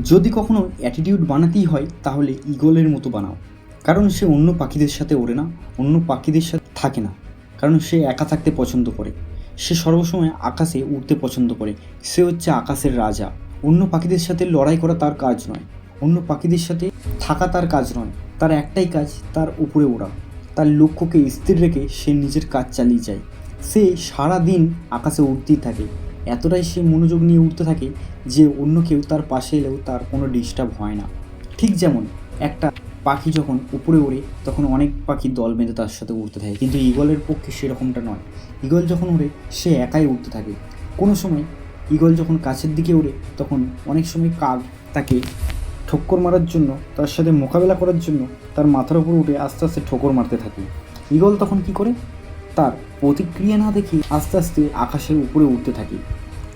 যদি কখনো অ্যাটিটিউড বানাতেই হয় তাহলে ঈগলের মতো বানাও, কারণ সে অন্য পাখিদের সাথে ওড়ে না, অন্য পাখিদের সাথে থাকে না, কারণ সে একা থাকতে পছন্দ করে। সে সর্বসময় আকাশে উড়তে পছন্দ করে। সে হচ্ছে আকাশের রাজা। অন্য পাখিদের সাথে লড়াই করা তার কাজ নয়, অন্য পাখিদের সাথে থাকা তার কাজ নয়। তার একটাই কাজ, তার উপরে ওড়া। তার লক্ষ্যকে স্থির রেখে সে নিজের কাজ চালিয়ে যায়। সে সারা দিন আকাশে উড়তেই থাকে, এতটাই সে মনোযোগ নিয়ে উঠতে থাকে যে অন্য কেউ তার পাশে এলেও তার কোনো ডিস্টার্ব হয় না। ঠিক যেমন একটা পাখি যখন উপরে ওড়ে তখন অনেক পাখি দল বেঁধে তার সাথে উড়তে থাকে, কিন্তু ঈগলের পক্ষে সেরকমটা নয়। ঈগল যখন ওড়ে সে একাই উড়তে থাকে। কোনো সময় ঈগল যখন কাছের দিকে ওড়ে তখন অনেক সময় কাক তাকে ঠক্কর মারার জন্য, তার সাথে মোকাবেলা করার জন্য তার মাথার উপর উঠে আস্তে আস্তে ঠোকর মারতে থাকে। ঈগল তখন কি করে, তার প্রতিক্রিয়া না দেখে আস্তে আস্তে আকাশের উপরে উঠতে থাকে।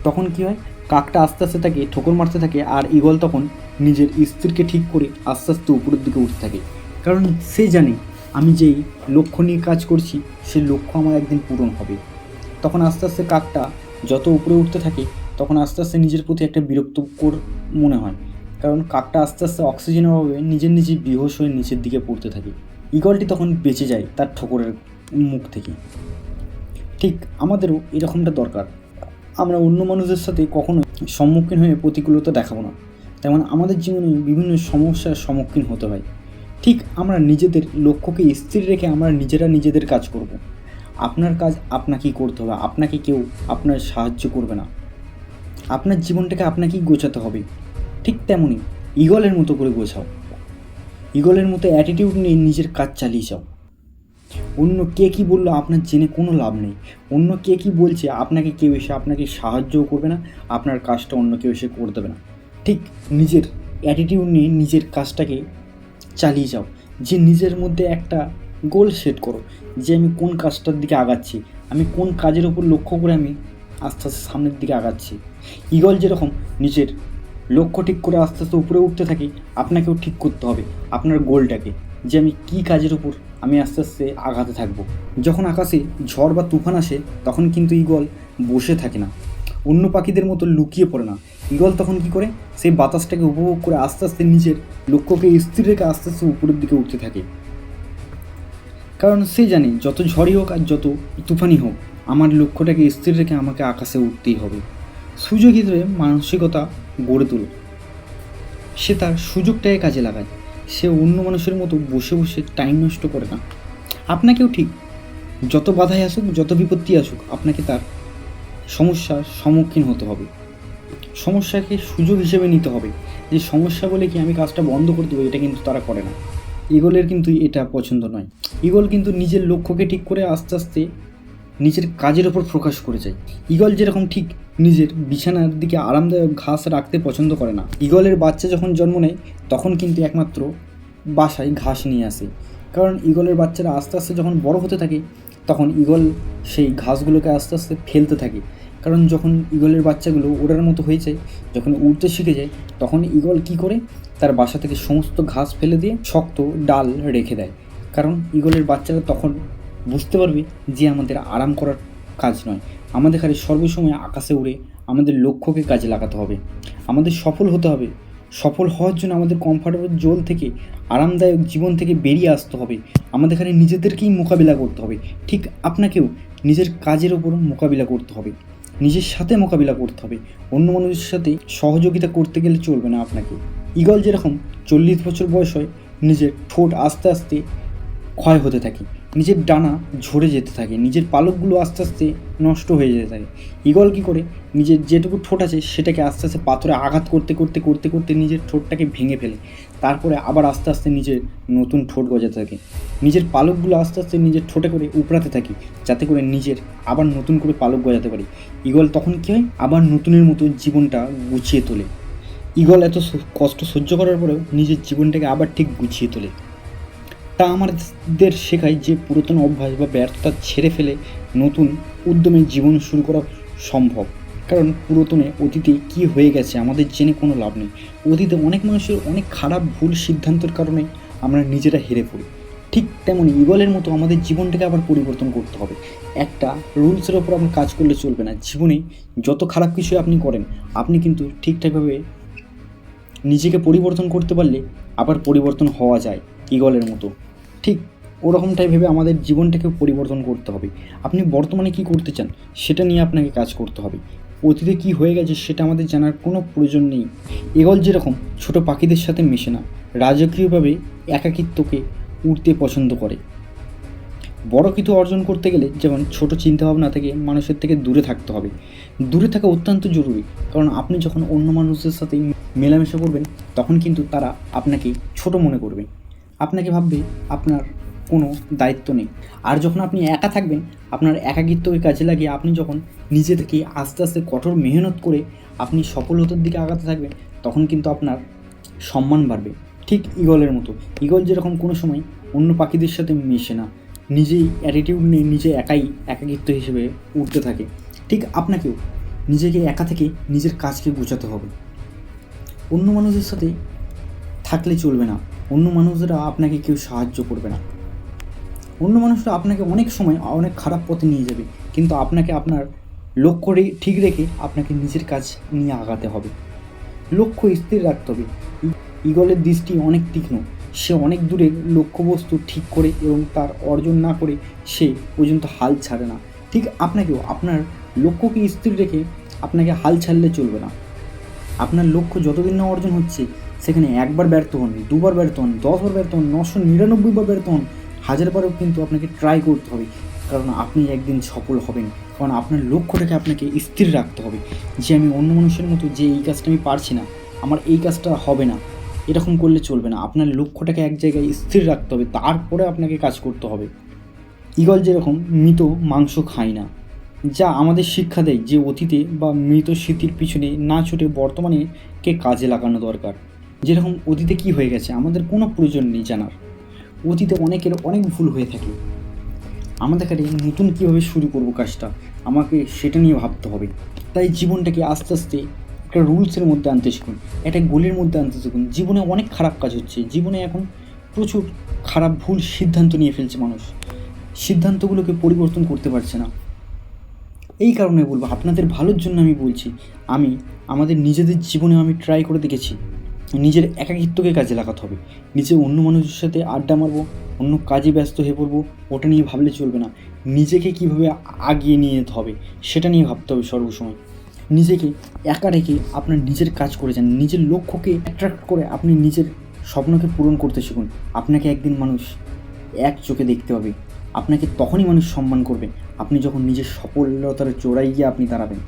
তখন কি হয়, কাকটা আস্তে আস্তে তাকে ঠোকর মারতে থাকে আর ঈগল তখন নিজের স্থিরকে ঠিক করে আস্তে আস্তে উপরের দিকে উঠতে থাকে। কারণ সে জানে আমি যেই লক্ষ্য নিয়ে কাজ করছি সে লক্ষ্য আমার একদিন পূরণ হবে। তখন আস্তে আস্তে কাকটা যত উপরে উঠতে থাকে তখন আস্তে আস্তে নিজের প্রতি একটা বিরক্তকর মনে হয়, কারণ কাকটা আস্তে আস্তে অক্সিজেনের অভাবে নিজের বেহুশ হয়ে নিচের দিকে পড়তে থাকে। ঈগলটি তখন বেঁচে যায় তার ঠোকরের মুখ থেকে। ঠিক আমাদেরও এরকমটা দরকার। আমরা অন্য মানুষের সাথে কখনোই সম্মুখীন হয়ে প্রতিকূলতা দেখাবো না, তেমন আমাদের জীবনে বিভিন্ন সমস্যার সম্মুখীন হতে হয়। ঠিক আমরা নিজেদের লক্ষ্যকে স্থির রেখে আমরা নিজেদের কাজ করব। আপনার কাজ আপনাকেই করতে হবে, আপনাকে কেউ আপনার সাহায্য করবে না। আপনার জীবনটাকে আপনাকেই গোছাতে হবে। ঠিক তেমনই ঈগলের মতো করে গোছাও, ঈগলের মতো অ্যাটিটিউড নিয়ে নিজের কাজ চালিয়ে যাও। অন্য কে কী বললো আপনার জেনে কোনো লাভ নেই। অন্য কে কী বলছে আপনাকে কেউ এসে আপনাকে সাহায্যও করবে না, আপনার কাজটা অন্য কেউ এসে করে দেবে না। ঠিক নিজের অ্যাটিটিউড নিয়ে নিজের কাজটাকে চালিয়ে যাও। যে নিজের মধ্যে একটা গোল সেট করো যে আমি কোন কাজটার দিকে আগাচ্ছি, আমি কোন কাজের ওপর লক্ষ্য করে আমি আস্তে আস্তে সামনের দিকে আগাচ্ছি। ঈগল যেরকম নিজের লক্ষ্য ঠিক করে আস্তে আস্তে উপরে উঠতে থাকি, আপনাকেও ঠিক করতে হবে আপনার গোলটাকে, যে আমি কী কাজের উপর আমি আস্তে আস্তে আগাতে থাকবো। যখন আকাশে ঝড় বা তুফান আসে তখন কিন্তু ঈগল বসে থাকে না, অন্য পাখিদের মতো লুকিয়ে পড়ে না। ঈগল তখন কি করে, সেই বাতাসটাকে উপভোগ করে আস্তে আস্তে নিজের লক্ষ্যকে স্থির রেখে আস্তে আস্তে উপরের দিকে উঠতে থাকে। কারণ সে জানে যত ঝড়ই হোক আর যত তুফানই হোক আমার লক্ষ্যটাকে স্থির রেখে আমাকে আকাশে উঠতেই হবে। সুযোগ হিসেবে মানসিকতা গড়ে তোলে, সে তার সুযোগটাকে কাজে লাগায়। সে অন্য মানুষের মতো বসে বসে টাইম নষ্ট করে না। আপনাকেও ঠিক যত বাধাই আসুক, যত বিপত্তি আসুক, আপনাকে তার সমস্যার সম্মুখীন হতে হবে। সমস্যাকে সুযোগ হিসেবে নিতে হবে, যে সমস্যা বলে কি আমি কাজটা বন্ধ করে দেবো, এটা কিন্তু তারা করে না। ঈগলের কিন্তু এটা পছন্দ নয়। ঈগল কিন্তু নিজের লক্ষ্যকে ঠিক করে আস্তে আস্তে নিজের কাজের ওপর ফোকাস করে যায়। ঈগল যেরকম ঠিক নিজের বিছানার দিকে আরামদায়ক ঘাস রাখতে পছন্দ করে না। ঈগলের বাচ্চা যখন জন্ম নেয় তখন কিন্তু একমাত্র বাসায় ঘাস নিয়ে আসে, কারণ ঈগলের বাচ্চারা আস্তে আস্তে যখন বড় হতে থাকে তখন ঈগল সেই ঘাসগুলোকে আস্তে আস্তে ফেলতে থাকে। কারণ যখন ঈগলের বাচ্চাগুলো ওড়ার মতো হয়ে যায়, যখন উড়তে শিখে যায়, তখন ঈগল কী করে, তার বাসা থেকে সমস্ত ঘাস ফেলে দিয়ে শক্ত ডাল রেখে দেয়। কারণ ঈগলের বাচ্চারা তখন বুঝতে পারবে যে আমাদের আরাম করার কাজ নয়, আমাদের খালি সর্বসময় আকাশে উড়ে আমাদের লক্ষ্যকে কাজে লাগাতে হবে, আমাদের সফল হতে হবে। সফল হওয়ার জন্য আমাদের কমফর্টেবল জোন থেকে, আরামদায়ক জীবন থেকে বেরিয়ে আসতে হবে। আমাদের খালি নিজেদেরকেই মোকাবিলা করতে হবে। ঠিক আপনাকেও নিজের কাজের ওপর মোকাবিলা করতে হবে, নিজের সাথে মোকাবিলা করতে হবে। অন্য মানুষের সাথে সহযোগিতা করতে গেলে চলবে না আপনাকে। ঈগল যেরকম 40 বছর বয়স হয় নিজের ঠোঁট আস্তে আস্তে ক্ষয় হতে থাকে, নিজের ডানা ঝরে যেতে থাকে, নিজের পালকগুলো আস্তে আস্তে নষ্ট হয়ে যেতে থাকে। ঈগল কী করে, নিজের যেটুকু ঠোঁট আছে সেটাকে আস্তে আস্তে পাথরে আঘাত করতে করতে করতে করতে নিজের ঠোঁটটাকে ভেঙে ফেলে, তারপরে আবার আস্তে আস্তে নিজের নতুন ঠোঁট গজাতে থাকে। নিজের পালকগুলো আস্তে আস্তে নিজের ঠোঁটে করে উপড়াতে থাকি, যাতে করে নিজের আবার নতুন করে পালক গজাতে পারি। ঈগল তখন কী হয়, আবার নতুনের মতো জীবনটা গুছিয়ে তোলে। ঈগল এত কষ্ট সহ্য করার পরেও নিজের জীবনটাকে আবার ঠিক গুছিয়ে তোলে। তা আমাদের শেখায় যে পুরাতন অভ্যাস বা ব্যর্থতা ছেড়ে ফেলে নতুন উদ্যমে জীবন শুরু করা সম্ভব। কারণ পুরাতনে অতীতে কী হয়ে গেছে আমাদের জেনে কোনো লাভ নেই। অতীতে অনেক মানুষের অনেক খারাপ ভুল সিদ্ধান্তের কারণে আমরা নিজেরা হেরে পড়ি। ঠিক তেমনই ঈগলের মতো আমাদের জীবনটাকে আবার পরিবর্তন করতে হবে। একটা রুলসের ওপর আমরা কাজ করলে চলবে না। জীবনে যত খারাপ কিছু আপনি করেন, আপনি কিন্তু ঠিকঠাকভাবে নিজেকে পরিবর্তন করতে পারলে আবার পরিবর্তন হওয়া যায় ঈগলের মতো। ঠিক ওরকমটাই ভেবে আমাদের জীবনটাকেও পরিবর্তন করতে হবে। আপনি বর্তমানে কী করতে চান সেটা নিয়ে আপনাকে কাজ করতে হবে। অতীতে কী হয়ে গেছে সেটা আমাদের জানার কোনো প্রয়োজন নেই। ঈগল যেরকম ছোট পাখিদের সাথে মেশে না, রাজকীয়ভাবে একাকিত্বকে উড়তে পছন্দ করে। বড় কিছু অর্জন করতে গেলে যেমন ছোট চিন্তাভাবনা থেকে মানুষের থেকে দূরে থাকতে হবে। দূরে থাকা অত্যন্ত জরুরি, কারণ আপনি যখন অন্য মানুষদের সাথে মেলামেশা করবেন তখন কিন্তু তারা আপনাকে ছোট মনে করবে, আপনাকে ভাববে আপনার কোনো দায়িত্ব নেই। আর যখন আপনি একা থাকবেন, আপনার একাকিত্বকে কাজে লাগিয়ে আপনি যখন নিজে থেকে আস্তে আস্তে কঠোর মেহনত করে আপনি সফলতার দিকে আগাতে থাকবেন, তখন কিন্তু আপনার সম্মান বাড়বে। ঠিক ঈগলের মতো, ঈগল যেরকম কোনো সময় অন্য পাখিদের সাথে মেশে না, নিজেই অ্যাটিটিউড নিয়ে নিজে একাকিত্ব হিসেবে উঠতে থাকে, ঠিক আপনাকেও নিজেকে একা থেকে নিজের কাজকে গোছাতে হবে। অন্য মানুষের সাথে থাকলে চলবে না, অন্য মানুষরা আপনাকে কেউ সাহায্য করবে না। অন্য মানুষরা আপনাকে অনেক সময় অনেক খারাপ পথে নিয়ে যাবে, কিন্তু আপনাকে আপনার লক্ষ্য ঠিক রেখে আপনাকে নিজের কাজ নিয়ে আগাতে হবে। লক্ষ্য স্থির রাখতে হবে। ঈগলের দৃষ্টি অনেক তীক্ষ্ণ, সে অনেক দূরের লক্ষ্যবস্তু ঠিক করে এবং তার অর্জন না করে সে পর্যন্ত হাল ছাড়ে না। ঠিক আপনাকেও আপনার লক্ষ্যকে স্থির রেখে আপনাকে হাল ছাড়লে চলবে না। আপনার লক্ষ্য যতদিন না অর্জন হচ্ছে সেখানে একবার ব্যর্থ হন, দুবার ব্যর্থ হন, 10 বার ব্যর্থ হন, 999 বার ব্যর্থ হন, 1000 বারও কিন্তু আপনাকে ট্রাই করতে হবে, কারণ আপনি একদিন সফল হবেন। কারণ আপনার লক্ষ্যটাকে আপনাকে স্থির রাখতে হবে যে আমি অন্য মানুষের মতো যে এই কাজটা আমি পারছি না, আমার এই কাজটা হবে না, এরকম করলে চলবে না। আপনার লক্ষ্যটাকে এক জায়গায় স্থির রাখতে হবে, তারপরে আপনাকে কাজ করতে হবে। ঈগল যেরকম মৃত মাংস খায় না, যা আমাদের শিক্ষা দেয় যে অতীতে বা মৃত স্মৃতির পিছনে না ছুটে বর্তমানে কে কাজে লাগানো দরকার। যেরকম অতীতে কি হয়ে গেছে আমাদের কোনো প্রয়োজন নেই জানার, অতীতে অনেকের অনেক ভুল হয়ে থাকে, আমাদের কাছে নতুন কীভাবে শুরু করব কাজটা আমাকে সেটা নিয়ে ভাবতে হবে। তাই জীবনটাকে আস্তে আস্তে একটা রুলসের মধ্যে আনতে শিখুন, একটা গোলের মধ্যে আনতে শিখুন। জীবনে অনেক খারাপ কাজ হচ্ছে, জীবনে এখন প্রচুর খারাপ ভুল সিদ্ধান্ত নিয়ে ফেলছে মানুষ, সিদ্ধান্তগুলোকে পরিবর্তন করতে পারছে না। এই কারণে বলবো, আপনাদের ভালোর জন্য আমি বলছি, আমাদের নিজেদের জীবনে আমি ট্রাই করে দেখেছি, নিজের একাকিত্বকে কাজে লাগাতে হবে। নিজে অন্য মানুষের সাথে আড্ডা মারবো, অন্য কাজে ব্যস্ত হয়ে পড়বো, ওটা নিয়ে ভাবলে চলবে না। নিজেকে কীভাবে আগিয়ে নিয়ে যেতে হবে সেটা নিয়ে ভাবতে হবে সর্বসময়। নিজেকে একা রেখে আপনার নিজের কাজ করে যান, নিজের লক্ষ্যকে অ্যাট্রাক্ট করে আপনি নিজের স্বপ্নকে পূরণ করতে শিখুন। আপনাকে একদিন মানুষ এক চোখে দেখতে পাবে, আপনাকে তখনই মানুষ সম্মান করবে আপনি যখন নিজের সফলতার চোরাই গিয়ে আপনি দাঁড়াবেন।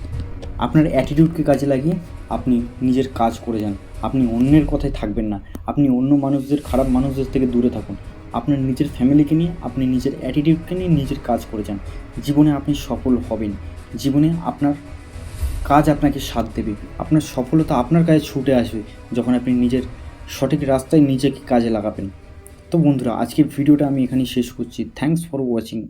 আপনার অ্যাটিটিউডকে কাজে লাগিয়ে আপনি নিজের কাজ করে যান, আপনি অন্যের কথায় থাকবেন না, আপনি অন্য মানুষদের, খারাপ মানুষদের থেকে দূরে থাকুন। আপনার নিজের ফ্যামিলিকে নিয়ে, আপনি নিজের অ্যাটিটিউডকে নিয়ে নিজের কাজ করে যান। জীবনে আপনি সফল হবেন, জীবনে আপনার কাজ আপনাকে সাথ দেবে, আপনার সফলতা আপনার কাছে ছুটে আসবে যখন আপনি নিজের সঠিক রাস্তায় নিজেকে কাজে লাগাবেন। তো বন্ধুরা, আজকে ভিডিওটা আমি এখানেই শেষ করছি। Thanks for watching.